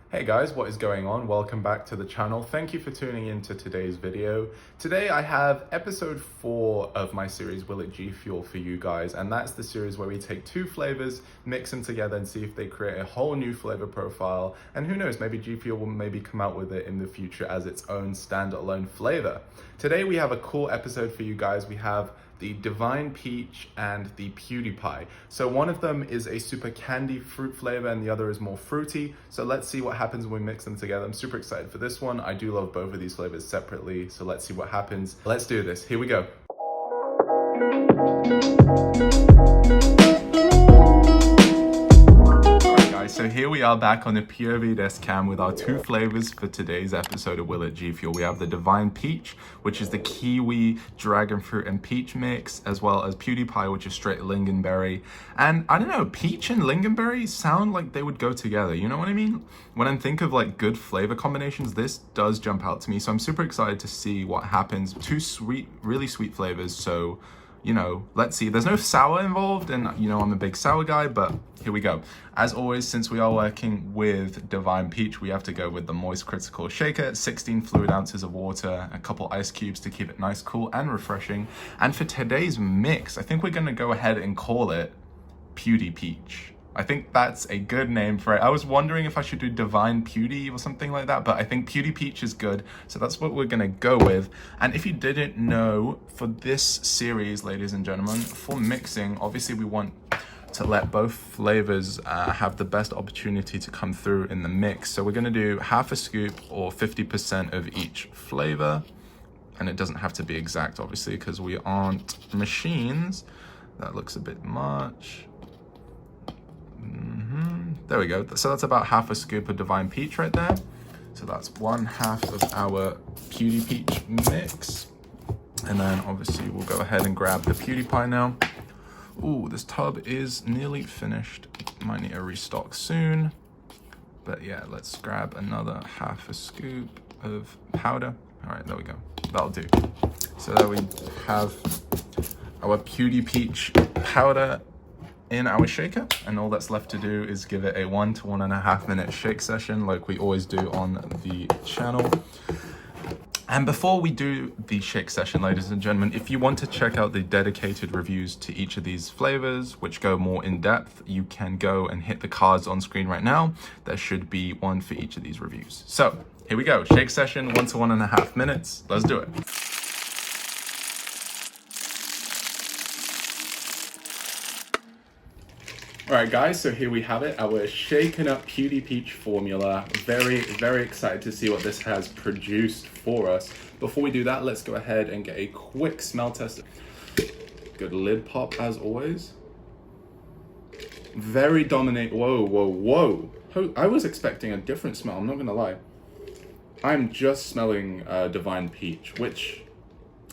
Hey guys, what is going on? Welcome back to the channel. Thank you for tuning in to today's video. Today I have episode 4 of my series Will It Gfuel for you guys, and that's the series where we take two flavors, mix them together and see if they create a whole new flavor profile, and who knows, maybe Gfuel will maybe come out with it in the future as its own standalone flavor. Today we have a cool episode for you guys. We have the Divine Peach and the Pewdie-Pie. So one of them is a super candy fruit flavor and the other is more fruity. So let's see what happens when we mix them together. I'm super excited for this one. I do love both of these flavors separately. So let's see what happens. Let's do this. Here we go. So here we are back on the POV cam with our two flavors for today's episode of Will It Gfuel. We have the Divine Peach, which is the kiwi, dragon fruit, and peach mix, as well as Pewdie-Pie, which is straight lingonberry. And I don't know, peach and lingonberry sound like they would go together. You know what I mean? When I think of like good flavor combinations, this does jump out to me. So I'm super excited to see what happens. Two sweet, really sweet flavors. So you know, let's see. There's no sour involved, and you know I'm a big sour guy, but here we go. As always, since we are working with Divine Peach, we have to go with the Moist Critical Shaker, 16 fluid ounces of water, a couple ice cubes to keep it nice, cool, and refreshing. And for today's mix, I think we're gonna go ahead and call it Pewdie-Peach. I think that's a good name for it. I was wondering if I should do Divine Pewdie or something like that, but I think Pewdie-Peach is good, so that's what we're gonna go with. And if you didn't know, for this series, ladies and gentlemen, for mixing, obviously we want to let both flavors have the best opportunity to come through in the mix. So we're gonna do half a scoop or 50% of each flavor. And it doesn't have to be exact, obviously, because we aren't machines. That looks a bit much. There we go. So that's about half a scoop of Divine Peach right there. So that's 1/2 of our Pewdie-Peach mix. And then obviously we'll go ahead and grab the Pewdie-Pie now. Ooh, this tub is nearly finished. Might need a restock soon. But yeah, let's grab another half a scoop of powder. All right, there we go. That'll do. So there we have our Pewdie-Peach powder in our shaker, and all that's left to do is give it a 1 to 1.5 minute shake session like we always do on the channel. And before we do the shake session, ladies and gentlemen, if you want to check out the dedicated reviews to each of these flavors, which go more in depth, you can go and hit the cards on screen right now. There should be one for each of these reviews. So here we go, shake session, 1 to 1.5 minutes. Let's do it. All right, guys, so here we have it, our shaken up Pewdie-Peach formula. Very, very excited to see what this has produced for us. Before we do that, let's go ahead and get a quick smell test. Good lid pop, as always. Very dominate, whoa, whoa, whoa. I was expecting a different smell, I'm not gonna lie. I'm just smelling Divine Peach, which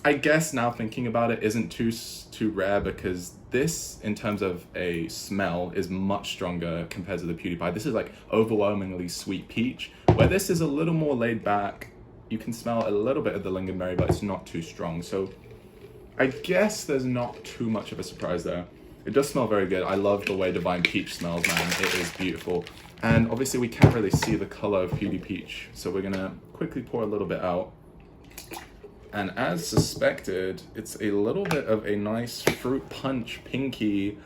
I guess now thinking about it isn't too rare, because this, in terms of a smell, is much stronger compared to the Pewdie-Pie. This is like overwhelmingly sweet peach, where this is a little more laid back. You can smell a little bit of the lingonberry, but it's not too strong. So I guess there's not too much of a surprise there. It does smell very good. I love the way Divine Peach smells, man. It is beautiful. And obviously we can't really see the color of Pewdie-Peach, so we're gonna quickly pour a little bit out. And as suspected, it's a little bit of a nice fruit punch, pinky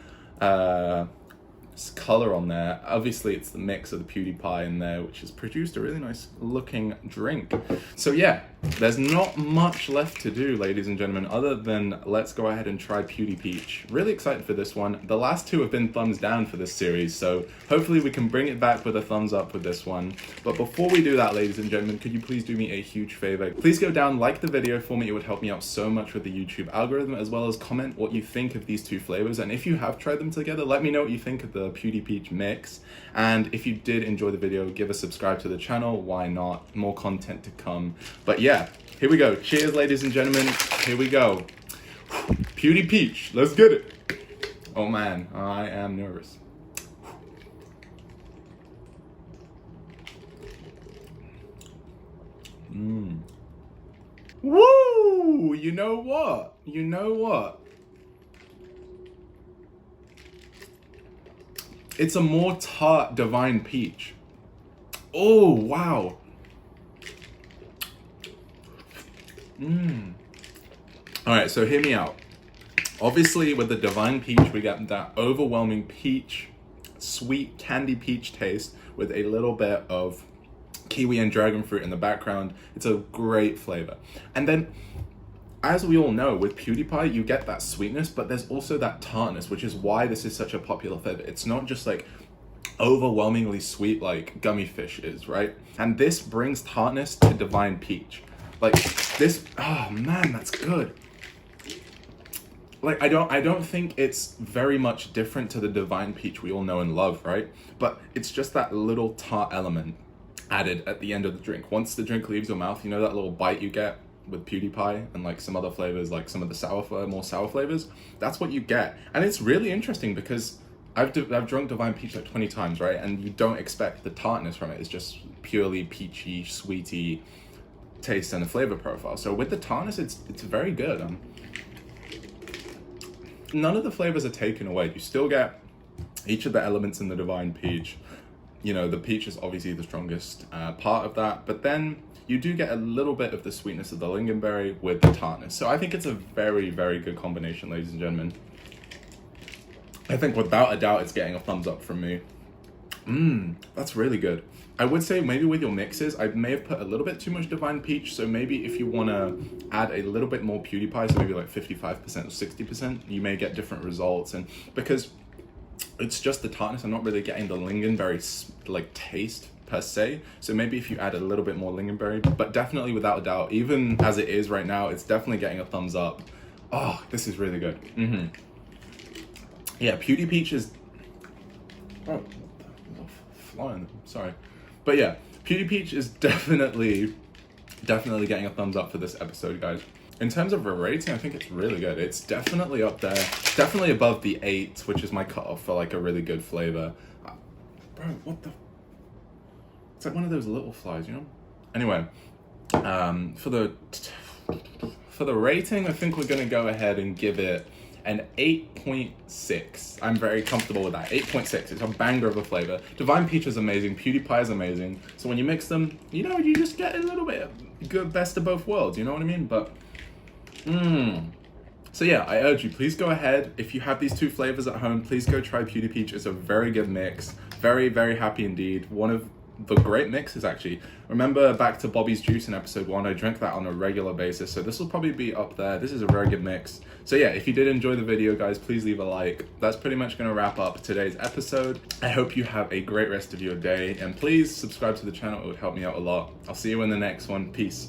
color on there. Obviously, it's the mix of the Pewdie-Pie in there, which has produced a really nice looking drink. So yeah, there's not much left to do, ladies and gentlemen, other than let's go ahead and try Pewdie-Peach. Really excited for this one. The last two have been thumbs down for this series, so hopefully we can bring it back with a thumbs up with this one. But before we do that, ladies and gentlemen, could you please do me a huge favor? Please go down, like the video for me. It would help me out so much with the YouTube algorithm, as well as comment what you think of these two flavors. And if you have tried them together, let me know what you think of the Pewdie-Peach mix. And if you did enjoy the video, give a subscribe to the channel. Why not? More content to come. But yeah, here we go. Cheers, ladies and gentlemen. Here we go. Pewdie-Peach, let's get it. Oh man, I am nervous. Woo! You know what? You know what? It's a more tart Divine Peach. Oh, wow. All right, so hear me out. Obviously, with the Divine Peach, we get that overwhelming peach, sweet candy peach taste with a little bit of kiwi and dragon fruit in the background. It's a great flavor. And then, as we all know, with PewDiePie, you get that sweetness, but there's also that tartness, which is why this is such a popular flavor. It's not just like overwhelmingly sweet like gummy fish is, right? And this brings tartness to Divine Peach. Like this, oh man, that's good. Like I don't think it's very much different to the Divine Peach we all know and love, right? But it's just that little tart element added at the end of the drink. Once the drink leaves your mouth, you know that little bite you get with PewDiePie and like some other flavors, like some of the more sour flavors. That's what you get, and it's really interesting because I've drunk Divine Peach like 20 times, right? And you don't expect the tartness from it. It's just purely peachy, sweety taste and a flavor profile. So with the tartness, it's very good. None of the flavors are taken away. You still get each of the elements in the Divine Peach. You know, the peach is obviously the strongest part of that, but then you do get a little bit of the sweetness of the lingonberry with the tartness. So I think it's a very, very good combination, ladies and gentlemen. I think without a doubt it's getting a thumbs up from me. That's really good. I would say maybe with your mixes, I may have put a little bit too much Divine Peach, so maybe if you want to add a little bit more PewDiePie, so maybe like 55% or 60%, you may get different results. And because it's just the tartness, I'm not really getting the lingonberry like taste per se, so maybe if you add a little bit more lingonberry, but definitely without a doubt, even as it is right now, it's definitely getting a thumbs up. Oh, this is really good. Yeah, Pewdie-Peach is... Oh, flying. Sorry. But yeah, Pewdie-Peach is definitely getting a thumbs up for this episode, guys. In terms of a rating, I think it's really good. It's definitely up there. Definitely above the 8, which is my cutoff for like a really good flavor. Bro, what the... It's like one of those little flies, you know? Anyway, for the rating, I think we're gonna go ahead and give it an 8.6. I'm very comfortable with that. 8.6. It's a banger of a flavor. Divine Peach is amazing. PewDiePie is amazing. So when you mix them, you know, you just get a little bit of good best of both worlds. You know what I mean? But, So yeah, I urge you, please go ahead. If you have these two flavors at home, please go try Pewdie-Peach. It's a very good mix. Very, very happy indeed. One of the great mixes, actually. Remember back to Bobby's Juice in episode 1, I drink that on a regular basis, so this will probably be up there. This is a very good mix. So yeah, if you did enjoy the video, guys, please leave a like. That's pretty much going to wrap up today's episode. I hope you have a great rest of your day, and please subscribe to the channel. It would help me out a lot. I'll see you in the next one. Peace.